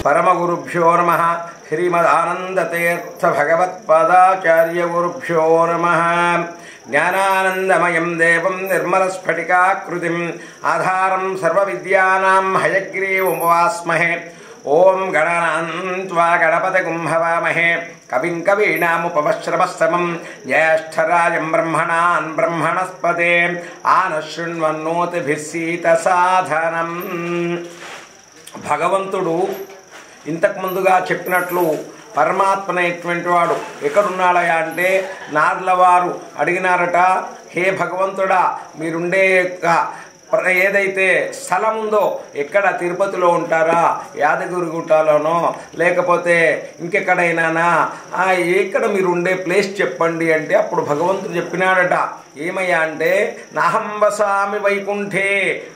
परमगुरुभ्यो नमः। श्रीमदानन्दतीर्थभगवत्पादाचार्यगुरुभ्यो नमः। ज्ञानानन्दमयं देवं निर्मलस्फटिकाकृतिम् आधारं सर्वविद्यानां हयग्रीवमुपास्महे। ओं गणनान्त्वा गणपतिं हवामहे कविं कवीनामुपमश्रवस्तमं ज्येष्ठराजं ब्रह्मणान् ब्रह्मणस्पते आनशृण्वन्नोतिभिस्सीतसाधनं। భగవంతుడు ఇంతకు ముందుగా చెప్పినట్లు పరమాత్మనేటువంటి వాడు ఎక్కడున్నాడయా అంటే నార్లవారు అడిగినారట, హే భగవంతుడా మీరుండే ఏదైతే స్థలం ఉందో ఎక్కడ తిరుపతిలో ఉంటారా, యాదగిరిగుట్టలోనో లేకపోతే ఇంకెక్కడైనానా, ఎక్కడ మీరు ఉండే ప్లేస్ చెప్పండి అంటే అప్పుడు భగవంతుడు చెప్పినాడట, ఏమయ్యా అంటే నాహం వసామి వైకుంఠే,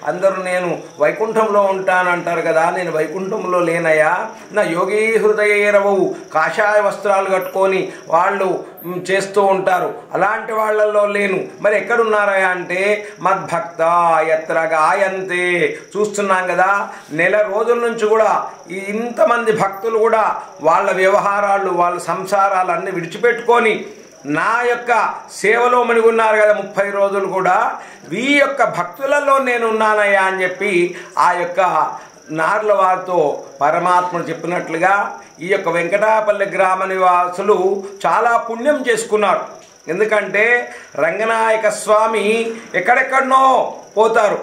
అందరూ నేను వైకుంఠంలో ఉంటానంటారు కదా, నేను వైకుంఠంలో లేనయ్యా, నా యోగీ హృదయరవవు కాషాయ వస్త్రాలు కట్టుకొని వాళ్ళు చేస్తూ ఉంటారు, అలాంటి వాళ్ళల్లో లేను. మరి ఎక్కడున్నారయ్యా అంటే మద్భక్త ఎత్ర గాయంతే. చూస్తున్నాం కదా నెల రోజుల నుంచి కూడా ఇంతమంది భక్తులు కూడా వాళ్ళ వ్యవహారాలు వాళ్ళ సంసారాలు అన్నీ విడిచిపెట్టుకొని నా యొక్క సేవలో మణిగున్నారు కదా 30 రోజులు కూడా, ఈ యొక్క భక్తులలో నేను ఉన్నానయ్యా అని చెప్పి ఆ యొక్క నార్ల వారితో పరమాత్ముడు చెప్పినట్లుగా ఈ యొక్క వెంకటాపల్లి గ్రామ నివాసులు చాలా పుణ్యం చేసుకున్నారు. ఎందుకంటే రంగనాయక స్వామి ఎక్కడెక్కడనో పోతారు,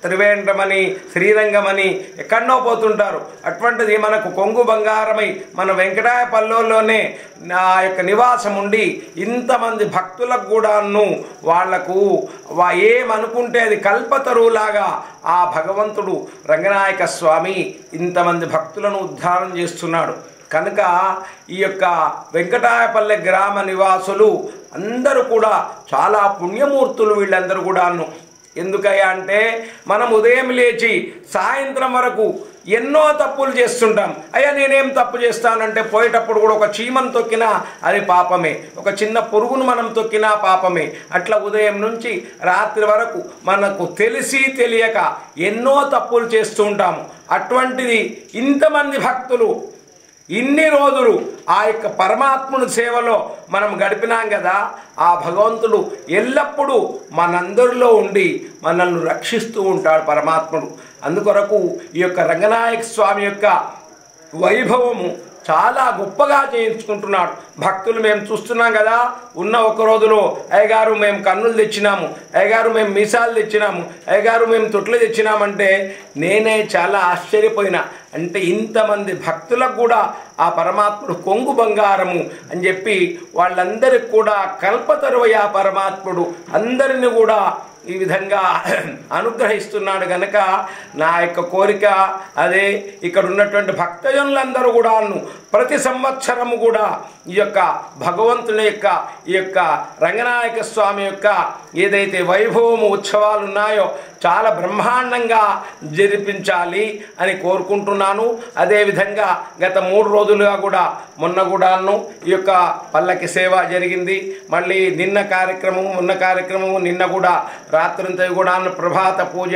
త్రివేంద్రమని శ్రీరంగమని ఎక్కడనో పోతుంటారు. అటువంటిది మనకు కొంగు బంగారమై మన వెంకటాయపల్లిలోనే నా యొక్క నివాసం ఉండి ఇంతమంది భక్తులకు కూడాను వాళ్లకు ఏమనుకుంటే అది కల్పతరువులాగా ఆ భగవంతుడు రంగనాయక స్వామి ఇంతమంది భక్తులను ఉద్ధారం చేస్తున్నాడు. కనుక ఈ యొక్క వెంకటాయపల్లి గ్రామ నివాసులు అందరూ కూడా చాలా పుణ్యమూర్తులు వీళ్ళందరూ కూడాను. ఎందుకయ్యా అంటే మనం ఉదయం లేచి సాయంత్రం వరకు ఎన్నో తప్పులు చేస్తుంటాం. అయ్యా నేనేం తప్పు చేస్తానంటే పోయేటప్పుడు కూడా ఒక చీమను తొక్కినా అది పాపమే, ఒక చిన్న పురుగును మనం తొక్కినా పాపమే. అట్లా ఉదయం నుంచి రాత్రి వరకు మనకు తెలిసి తెలియక ఎన్నో తప్పులు చేస్తూ ఉంటాము. అటువంటిది ఇంతమంది భక్తులు ఇన్ని రోజులు ఆ యొక్క పరమాత్ముని సేవలో మనం గడిపినాం కదా, ఆ భగవంతుడు ఎల్లప్పుడూ మనందరిలో ఉండి మనల్ని రక్షిస్తూ ఉంటాడు పరమాత్ముడు. అందుకొరకు ఈ యొక్క రంగనాయక స్వామి యొక్క వైభవము చాలా గొప్పగా చేయించుకుంటున్నాడు. భక్తులు మేము చూస్తున్నాం కదా, ఉన్న ఒక రోజులో అయ్యగారు మేము కన్నులు తెచ్చినాము, అయ్యగారు మేము మీసాలు తెచ్చినాము, అయ్యగారు మేము తొట్లు తెచ్చినామంటే నేనే చాలా ఆశ్చర్యపోయినా. అంటే ఇంతమంది భక్తులకు కూడా ఆ పరమాత్ముడు కొంగు బంగారము అని చెప్పి వాళ్ళందరికీ కూడా కల్పతరువయ్య పరమాత్ముడు అందరిని కూడా ఈ విధంగా అనుగ్రహిస్తున్నాడు. గనక నా యొక్క కోరిక అదే, ఇక్కడ ఉన్నటువంటి భక్తజనులందరూ కూడాను ప్రతి సంవత్సరము కూడా ఈ యొక్క భగవంతుని యొక్క ఈ యొక్క రంగనాయక స్వామి యొక్క ఏదైతే వైభవము ఉత్సవాలు ఉన్నాయో చాలా బ్రహ్మాండంగా జరిపించాలి అని కోరుకుంటున్నాను. అదేవిధంగా గత 3 రోజులుగా కూడా మొన్న కూడాను ఈ యొక్క పల్లకి సేవ జరిగింది. మళ్ళీ నిన్న కార్యక్రమము మొన్న కార్యక్రమము నిన్న కూడా రాత్రంతా కూడా ప్రభాత పూజ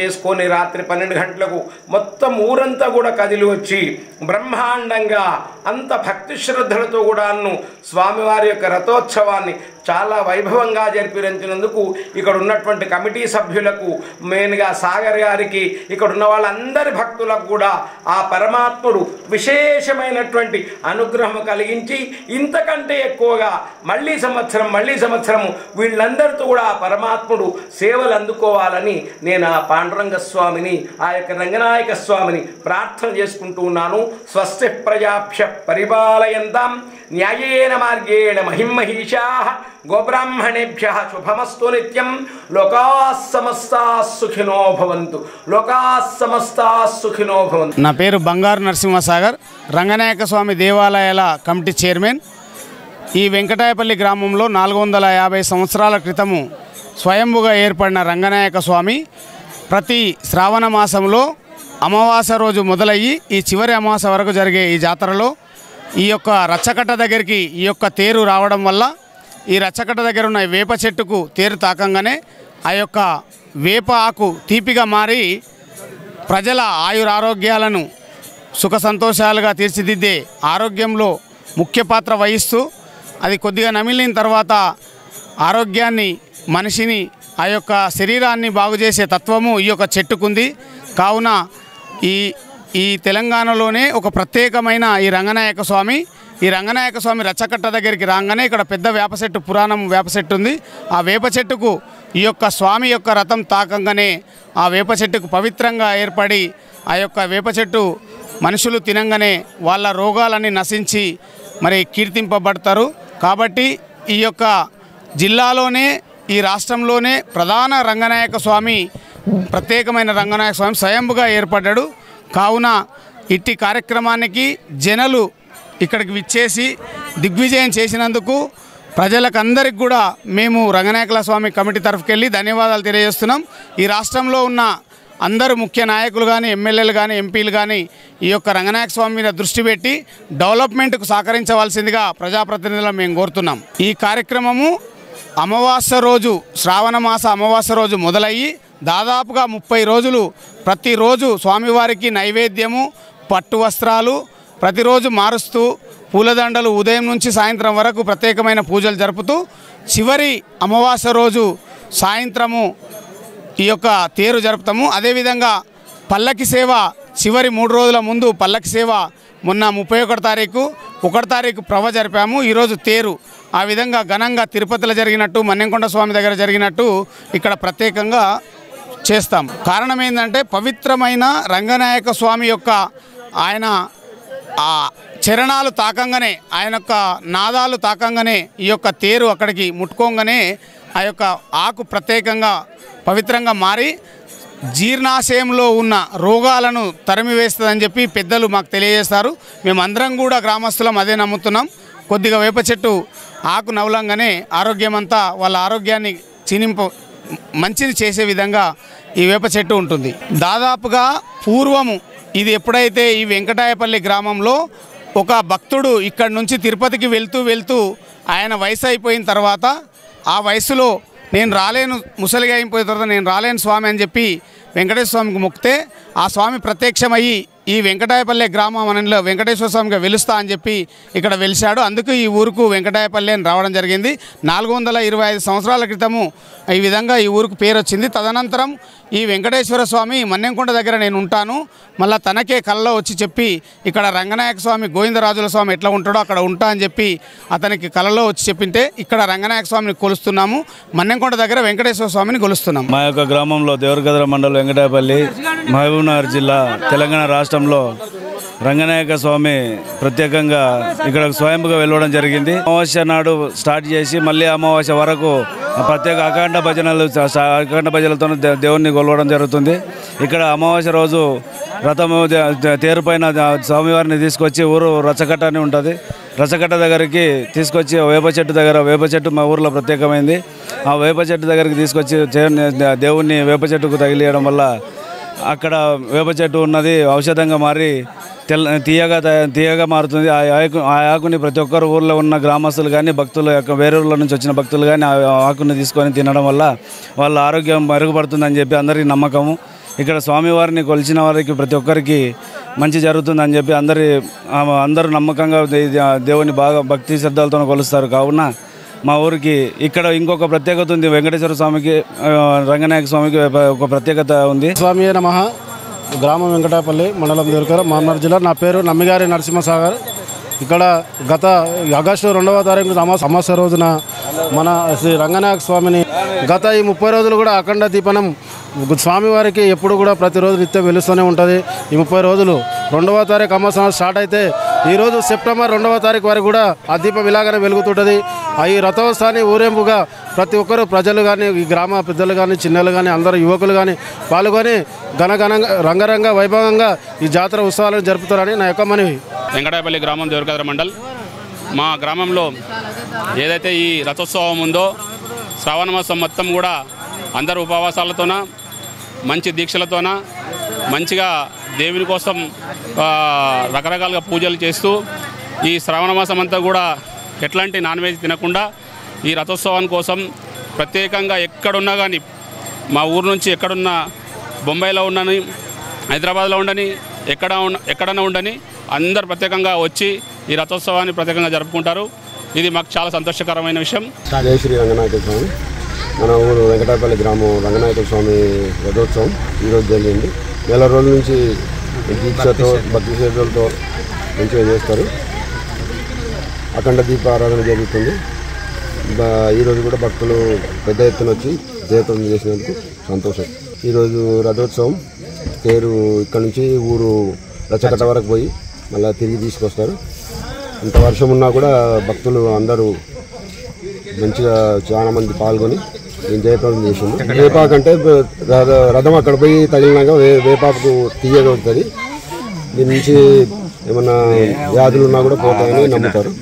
చేసుకొని రాత్రి 12 గంటలకు మొత్తం ఊరంతా కూడా కదిలి వచ్చి బ్రహ్మాండంగా అంత భక్తి శ్రద్ధలతో కూడాను స్వామివారి యొక్క రథోత్సవాన్ని చాలా వైభవంగా జరిపించినందుకు ఇక్కడ ఉన్నటువంటి కమిటీ సభ్యులకు, మెయిన్గా సాగర్ గారికి, ఇక్కడ ఉన్న వాళ్ళందరి భక్తులకు కూడా ఆ పరమాత్ముడు విశేషమైనటువంటి అనుగ్రహం కలిగించి ఇంతకంటే ఎక్కువగా మళ్ళీ సంవత్సరము వీళ్ళందరితో కూడా ఆ పరమాత్ముడు సేవలు అందుకోవాలని నేను ఆ పాండురంగ స్వామిని ఆ యొక్క రంగనాయక స్వామిని ప్రార్థన చేసుకుంటూ ఉన్నాను. స్వస్తి ప్రజాభ్య పరిపాలయంతాం న్యాయేన మార్గేణ మహిమహీషాః గోబ్రాహ్మణేభ్యః శుభమస్తు నిత్యం. లోకాః సమస్తాః సుఖినో భవంతు. లోకాః సమస్తాః సుఖినో భవంతు. నా పేరు బంగారు నరసింహసాగర్, రంగనాయక స్వామి దేవాలయాల కమిటీ చైర్మన్. ఈ వెంకటాయపల్లి గ్రామంలో 450 సంవత్సరాల క్రితము స్వయంభుగా ఏర్పడిన రంగనాయక స్వామి ప్రతి శ్రావణ మాసంలో అమావాస్య రోజు మొదలయ్యి ఈ చివరి అమావాస్య వరకు జరిగే ఈ జాతరలో ఈ యొక్క రచ్చకట్ట దగ్గరికి ఈ యొక్క తేరు రావడం వల్ల ఈ రచ్చకట్ట దగ్గర ఉన్న వేప చెట్టుకు తేరు తాకంగానే ఆ యొక్క వేప ఆకు తీపిగా మారి ప్రజల ఆయురారోగ్యాలను సుఖ సంతోషాలుగా తీర్చిదిద్దే ఆరోగ్యంలో ముఖ్య పాత్ర వహిస్తూ అది కొద్దిగా నమిలిన తర్వాత ఆరోగ్యాన్ని మనిషిని ఆ యొక్క శరీరాన్ని బాగు చేసే తత్వము ఈ యొక్క చెట్టుకుంది. కావున ఈ తెలంగాణలోనే ఒక ప్రత్యేకమైన ఈ రంగనాయక స్వామి రచ్చకట్ట దగ్గరికి రాగానే ఇక్కడ పెద్ద వేప చెట్టు, పురాణం వేప చెట్టు ఉంది. ఆ వేప చెట్టుకు ఈ యొక్క స్వామి యొక్క రథం తాకంగానే ఆ వేప చెట్టుకు పవిత్రంగా ఏర్పడి ఆ యొక్క వేప చెట్టు మనుషులు తినంగానే వాళ్ళ రోగాలన్నీ నశించి మరి కీర్తింపబడతారు. కాబట్టి ఈ యొక్క జిల్లాలోనే ఈ రాష్ట్రంలోనే ప్రధాన రంగనాయక స్వామి, ప్రత్యేకమైన రంగనాయక స్వామి స్వయంభుగా ఏర్పడ్డాడు. కావున ఇట్టి కార్యక్రమానికి జనులు ఇక్కడికి విచ్చేసి దిగ్విజయం చేసినందుకు ప్రజలకందరికి కూడా మేము రంగనాయకుల స్వామి కమిటీ తరఫుకెళ్ళి ధన్యవాదాలు తెలియజేస్తున్నాం. ఈ రాష్ట్రంలో ఉన్న అందరూ ముఖ్య నాయకులు కానీ, ఎమ్మెల్యేలు కానీ, ఎంపీలు కానీ ఈ యొక్క రంగనాయక స్వామి మీద దృష్టి పెట్టి డెవలప్మెంట్కు సహకరించవలసిందిగా ప్రజాప్రతినిధులను మేము కోరుతున్నాం. ఈ కార్యక్రమము అమావాస్య రోజు, శ్రావణ మాస అమావాస్య రోజు మొదలయ్యి దాదాపుగా 30 రోజులు ప్రతిరోజు స్వామివారికి నైవేద్యము, పట్టు వస్త్రాలు ప్రతిరోజు మారుస్తూ పూలదండలు ఉదయం నుంచి సాయంత్రం వరకు ప్రత్యేకమైన పూజలు జరుపుతూ చివరి అమావాస్య రోజు సాయంత్రము ఈ యొక్క తేరు జరుపుతాము. అదేవిధంగా పల్లకి సేవ చివరి 3 రోజుల ముందు పల్లకి సేవ మొన్న 31 తారీఖు 1 తారీఖు ప్రవ జరిపాము. ఈరోజు తేరు. ఆ విధంగా ఘనంగా తిరుపతిలో జరిగినట్టు, మన్నెంకొండ స్వామి దగ్గర జరిగినట్టు ఇక్కడ ప్రత్యేకంగా చేస్తాం. కారణం ఏంటంటే పవిత్రమైన రంగనాయక స్వామి యొక్క ఆయన ఆ చరణాలు తాకంగానే, ఆయన యొక్క నాదాలు తాకంగానే ఈ యొక్క తేరు అక్కడికి ముట్టుకోగానే ఆ యొక్క ఆకు ప్రత్యేకంగా పవిత్రంగా మారి జీర్ణాశయంలో ఉన్న రోగాలను తరిమివేస్తుందని చెప్పి పెద్దలు మాకు తెలియజేస్తారు. మేమందరం కూడా గ్రామస్తులం అదే నమ్ముతున్నాం. కొద్దిగా వేప చెట్టు ఆకు నవలంగానే ఆరోగ్యమంతా వాళ్ళ ఆరోగ్యాన్ని మంచిది చేసే విధంగా ఈ వేప చెట్టు ఉంటుంది. దాదాపుగా పూర్వము ఇది ఎప్పుడైతే ఈ వెంకటాయపల్లి గ్రామంలో ఒక భక్తుడు ఇక్కడ నుంచి తిరుపతికి వెళ్తూ ఆయన వయసు అయిపోయిన తర్వాత ఆ వయసులో నేను రాలేను, ముసలిగా అయిపోయిన తర్వాత నేను రాలేను స్వామి అని చెప్పి వెంకటేశ్వర స్వామికి మొక్కితే ఆ స్వామి ప్రత్యక్షమయ్యి ఈ వెంకటాయపల్లె గ్రామంలో వెంకటేశ్వర స్వామిగా వెలుస్తా అని చెప్పి ఇక్కడ వెలిశాడు. అందుకు ఈ ఊరుకు వెంకటాయపల్లె అని రావడం జరిగింది. 425 సంవత్సరాల క్రితము ఈ విధంగా ఈ ఊరుకు పేరు వచ్చింది. తదనంతరం ఈ వెంకటేశ్వర స్వామి మన్నెంకొండ దగ్గర నేను ఉంటాను, మళ్ళీ తనకే కలలో వచ్చి చెప్పి ఇక్కడ రంగనాయక స్వామి గోవిందరాజుల స్వామి ఎట్లా ఉంటాడో అక్కడ ఉంటా అని చెప్పి అతనికి కలలో వచ్చి చెప్పింటే ఇక్కడ రంగనాయక స్వామిని కొలుస్తున్నాము. మన్నెంకొండ దగ్గర వెంకటేశ్వర స్వామిని కొలుస్తున్నాం. మా యొక్క గ్రామంలో దేవరగద్ర మండలం వెంకటాయపల్లి, మహబూబ్నగర్ జిల్లా, తెలంగాణ రాష్ట్రంలో రంగనాయక స్వామి ప్రత్యేకంగా ఇక్కడ స్వయంగా వెళ్ళడం జరిగింది. అమావాస్య నాడు స్టార్ట్ చేసి మళ్ళీ అమావాస్య వరకు ప్రత్యేక అఖండ భజనలతో దేవుణ్ణి కొలవడం జరుగుతుంది. ఇక్కడ అమావాస్య రోజు రథము తేరు పైన స్వామివారిని తీసుకొచ్చి ఊరు రచ్చకట్ట అని ఉంటుంది, రచ్చకట్ట దగ్గరికి తీసుకొచ్చి వేప చెట్టు మా ఊర్లో ప్రత్యేకమైంది. ఆ వేప చెట్టు దగ్గరికి తీసుకొచ్చి దేవుణ్ణి వేప చెట్టుకు తగిలియడం వల్ల అక్కడ వేప చెట్టు ఉన్నది ఔషధంగా మారి తీయగా మారుతుంది. ఆ ఆకుని ప్రతి ఒక్కరు ఊర్లో ఉన్న గ్రామస్తులు కానీ, భక్తులు వేరే ఊళ్ళ నుంచి వచ్చిన భక్తులు కానీ ఆ ఆకుని తీసుకొని తినడం వల్ల వాళ్ళ ఆరోగ్యం మెరుగుపడుతుందని చెప్పి అందరికీ నమ్మకము. ఇక్కడ స్వామివారిని కొలిచిన వారికి ప్రతి ఒక్కరికి మంచి జరుగుతుందని చెప్పి అందరూ నమ్మకంగా దేవుని బాగా భక్తి శ్రద్ధలతో కొలుస్తారు. కావున మా ఊరికి ఇక్కడ ఇంకొక ప్రత్యేకత ఉంది. వెంకటేశ్వర స్వామికి, రంగనాయక స్వామికి ఒక ప్రత్యేకత ఉంది. స్వామి నమః. గ్రామం వెంకటాపల్లి, మండలం దేవరకర, మహబూబ్నగర్ జిల్లా. నా పేరు నమ్మిగారి నరసింహసాగర్. ఇక్కడ గత ఆగస్టు 2వ తారీఖు అమావాస్య రోజున మన శ్రీ రంగనాయక స్వామిని గత ఈ 30 రోజులు కూడా అఖండ దీపనం స్వామివారికి ఎప్పుడు కూడా ప్రతిరోజు నిత్యం వెలుస్తూనే ఉంటుంది. ఈ 30 రోజులు 2వ తారీఖు అమావాస్య స్టార్ట్ అయితే ఈరోజు సెప్టెంబర్ 2వ తారీఖు వరకు కూడా ఆ దీపం ఇలాగనే వెలుగుతుంటుంది. ఈ రథోత్సవాన్ని ఊరేంపుగా ప్రతి ఒక్కరు ప్రజలు కానీ, ఈ గ్రామ పెద్దలు కానీ, చిన్నలు కానీ, అందరూ యువకులు కానీ పాల్గొని ఘనంగా రంగరంగ వైభవంగా ఈ జాతర ఉత్సవాలను జరుపుతారని నా యొక్క మనవి. వెంకటాయపల్లి గ్రామం, దేవరగద్ర మండల్. మా గ్రామంలో ఏదైతే ఈ రథోత్సవం ఉందో శ్రావణ మాసం మొత్తం కూడా అందరూ ఉపవాసాలతోన, మంచి దీక్షలతోన, మంచిగా దేవుని కోసం రకరకాలుగా పూజలు చేస్తూ ఈ శ్రావణ మాసం అంతా కూడా ఎట్లాంటి నాన్ వెజ్ తినకుండా ఈ రథోత్సవం కోసం ప్రత్యేకంగా ఎక్కడున్నా కానీ, మా ఊరు నుంచి ఎక్కడున్నా, బొంబాయిలో ఉండని, హైదరాబాద్లో ఉండని, ఎక్కడైనా ఉండని అందరు ప్రత్యేకంగా వచ్చి ఈ రథోత్సవాన్ని ప్రత్యేకంగా జరుపుకుంటారు. ఇది మాకు చాలా సంతోషకరమైన విషయం. జై శ్రీ రంగనాయక స్వామి. మన ఊరు వెంకటాయపల్లి గ్రామం రంగనాయక స్వామి రథోత్సవం ఈరోజు జరిగింది. నెల రోజుల నుంచి దీక్షతో భక్తి శ్రద్ధలతో మంచిగా చేస్తారు. అఖండ దీపారాధన జరుగుతుంది. ఈరోజు కూడా భక్తులు పెద్ద ఎత్తున వచ్చి జయప్రదం చేసినందుకు సంతోషం. ఈరోజు రథోత్సవం తేరు ఇక్కడ నుంచి ఊరు రచ్చకట్ట వరకు పోయి మళ్ళీ తిరిగి తీసుకొస్తారు. ఇంత వర్షం ఉన్నా కూడా భక్తులు అందరూ మంచిగా చాలా మంది పాల్గొని నేను జయప్రదం చేసింది. వేపాకు అంటే రథం అక్కడ పోయి తగిలినాక వేపాకు తీయగలుగుతుంది. దీని నుంచి ఏమన్నా వ్యాధులు ఉన్నా కూడా పోతాయని నమ్ముతారు.